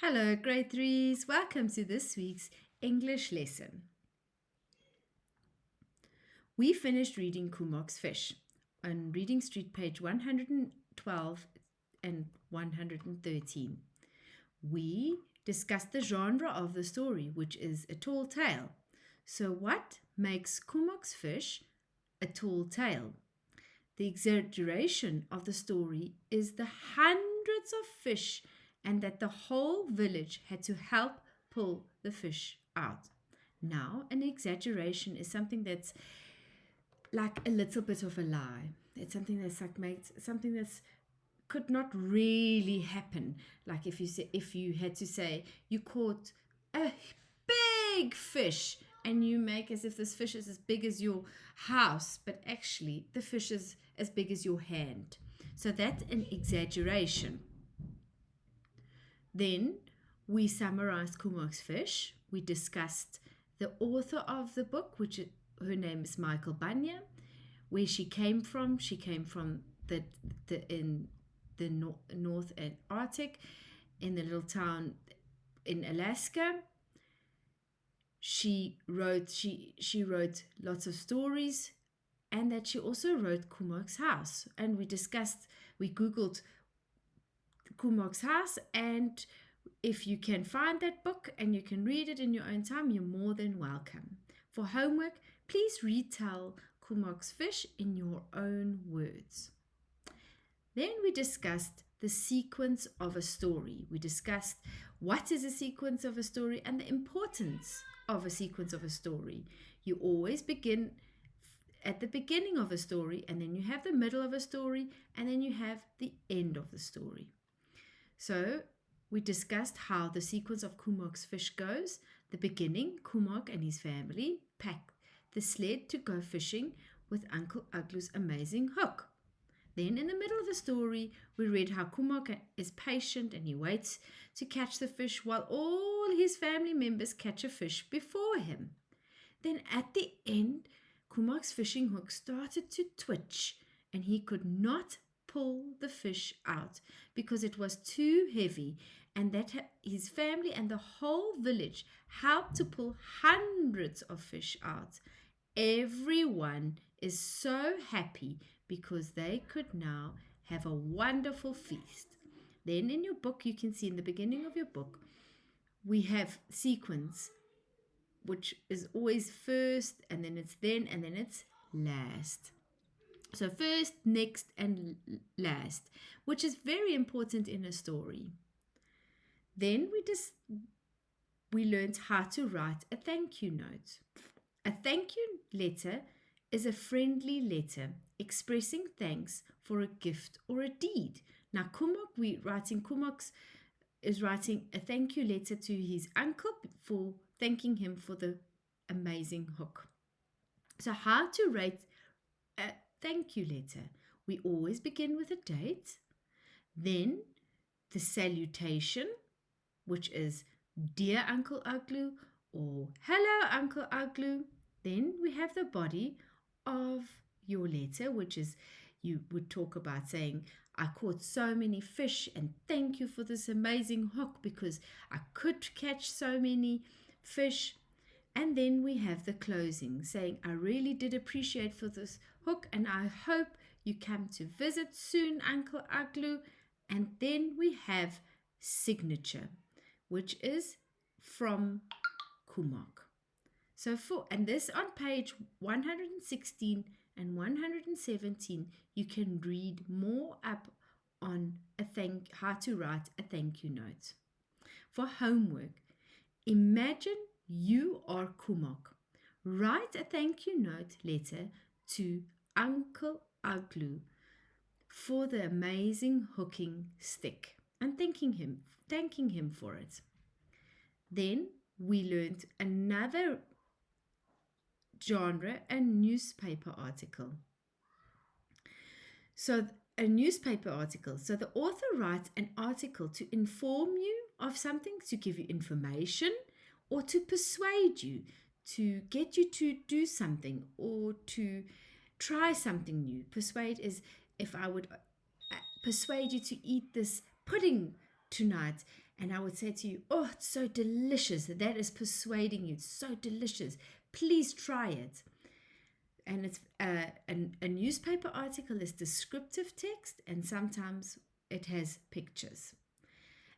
Hello, grade threes. Welcome to this week's English lesson. We finished reading Kumok's Fish on Reading Street, page 112 and 113. We discussed the genre of the story, which is a tall tale. So, what makes Kumok's Fish a tall tale? The exaggeration of the story is the hundreds of fish and that the whole village had to help pull the fish out. Now, an exaggeration is something that's like a little bit of a lie. It's something that's like makes something that's could not really happen. Like if you had to say you caught a big fish and you make as if this fish is as big as your house, but actually the fish is as big as your hand. So that's an exaggeration. Then we summarized Kumok's Fish. We discussed the author of the book, her name is Michael Banya, where she came from. She came from the North Arctic, in the little town in Alaska. She wrote lots of stories, and that she also wrote Kumok's House. And we googled Kumok's House, and if you can find that book and you can read it in your own time, you're more than welcome. For homework, please retell Kumok's Fish in your own words. Then we discussed the sequence of a story. We discussed what is a sequence of a story and the importance of a sequence of a story. You always begin at the beginning of a story, and then you have the middle of a story, and then you have the end of the story. So we discussed how the sequence of Kumok's Fish goes. The beginning, Kumok and his family pack the sled to go fishing with Uncle Uglu's amazing hook. Then in the middle of the story, we read how Kumok is patient and he waits to catch the fish while all his family members catch a fish before him. Then at the end, Kumok's fishing hook started to twitch and he could not pull the fish out because it was too heavy, and that his family and the whole village helped to pull hundreds of fish out. Everyone is so happy because they could now have a wonderful feast. Then in your book, you can see in the beginning of your book, we have sequence, which is always first, and then it's last. So first, next, and last, which is very important in a story. Then we learned how to write a thank you note. A thank you letter is a friendly letter expressing thanks for a gift or a deed. Now, Kumok is writing a thank you letter to his uncle for thanking him for the amazing hook. So, how to write a thank you letter? We always begin with a date, then the salutation, which is Dear Uncle Uglu or Hello Uncle Uglu. Then we have the body of your letter, which is you would talk about saying, I caught so many fish and thank you for this amazing hook because I could catch so many fish. And then we have the closing saying, I really did appreciate for this hook and I hope you come to visit soon, Uncle Uglu. And then we have signature, which is from Kumok. And this on page 116 and 117, you can read more up on how to write a thank you note. For homework, imagine you are Kumok. Write a thank you note letter to Uncle Uglu for the amazing hooking stick and thanking him for it. Then we learned another genre, a newspaper article. So a newspaper article. So the author writes an article to inform you of something, to give you information, or to persuade you, to get you to do something or to try something new. Persuade is if I would persuade you to eat this pudding tonight, and I would say to you, oh, it's so delicious. That is persuading you. It's so delicious. Please try it. And it's a newspaper article is descriptive text, and sometimes it has pictures.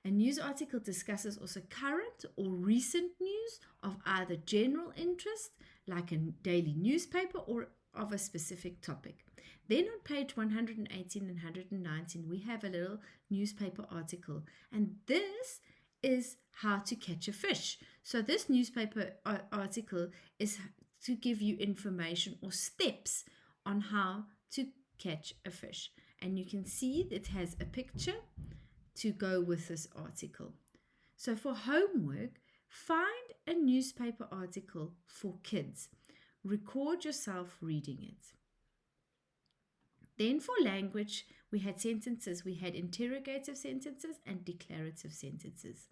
A news article discusses also current or recent news of either general interest, like a daily newspaper, or of a specific topic. Then on page 118 and 119, we have a little newspaper article, and this is how to catch a fish. So this newspaper article is to give you information or steps on how to catch a fish. And you can see it has a picture to go with this article. So for homework, find a newspaper article for kids. Record yourself reading it. Then for language, we had sentences. We had interrogative sentences and declarative sentences.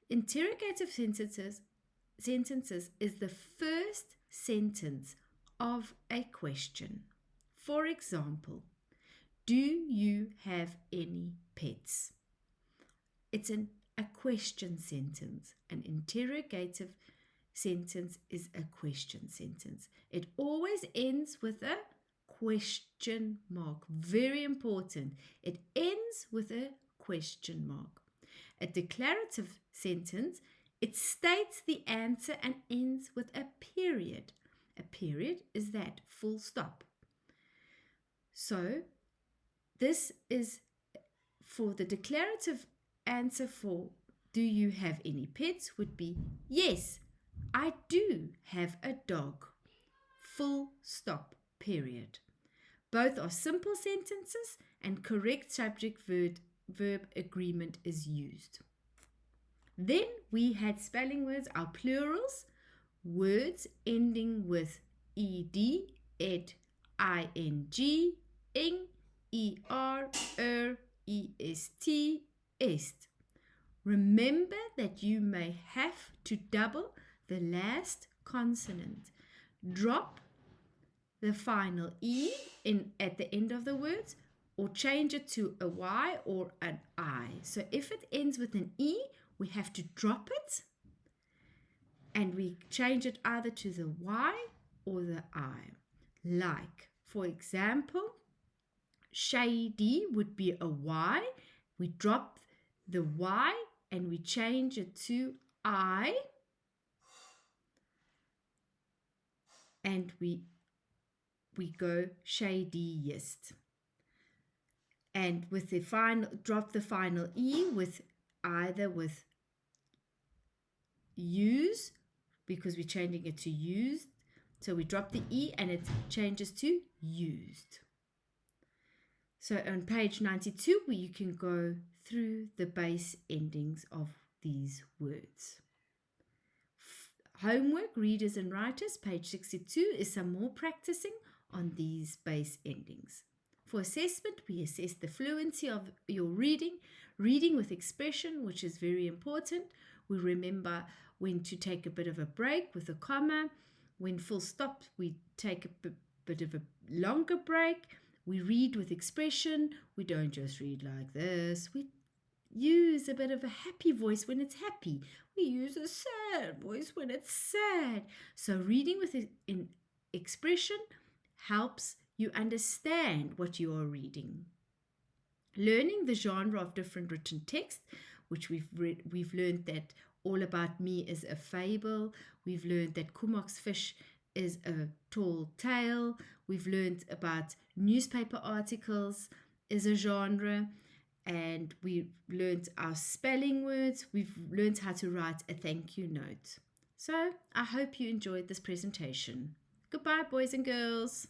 Interrogative sentences is the first sentence of a question. For example, do you have any pets? It's a question sentence. An interrogative sentence is a question sentence. It always ends with a question mark. Very important. It ends with a question mark. A declarative sentence, it states the answer and ends with a period. A period is that, full stop. So this is for the declarative answer for do you have any pets would be yes, I do have a dog. Full stop, period. Both are simple sentences and correct subject-verb agreement is used. Then we had spelling words, our plurals, words ending with ed, ed, ing, ing, er, est, est. Remember that you may have to double the last consonant. Drop the final e at the end of the words, or change it to a y or an I. So if it ends with an e, we have to drop it and we change it either to the y or the I. Like, for example, shady would be a y. We drop the y and we change it to I, and we go shadiest. And with the final, drop the final e with either with use, because we're changing it to used. So we drop the e and it changes to used. So on page 92, where you can go through the base endings of these words. Homework, readers and writers, page 62 is some more practicing on these base endings. For assessment, we assess the fluency of your reading with expression, which is very important. We remember when to take a bit of a break with a comma. When full stop, we take a bit of a longer break. We read with expression. We don't just read like this. We use a bit of a happy voice when it's happy. We use a sad voice when it's sad. So reading with expression helps you understand what you are reading. Learning the genre of different written text, which we've learned that All About Me is a fable. We've learned that Kumok's fish is a tall tale. We've learned about newspaper articles is a genre. And we've learned our spelling words. We've learned how to write a thank you note. So I hope you enjoyed this presentation. Goodbye, boys and girls.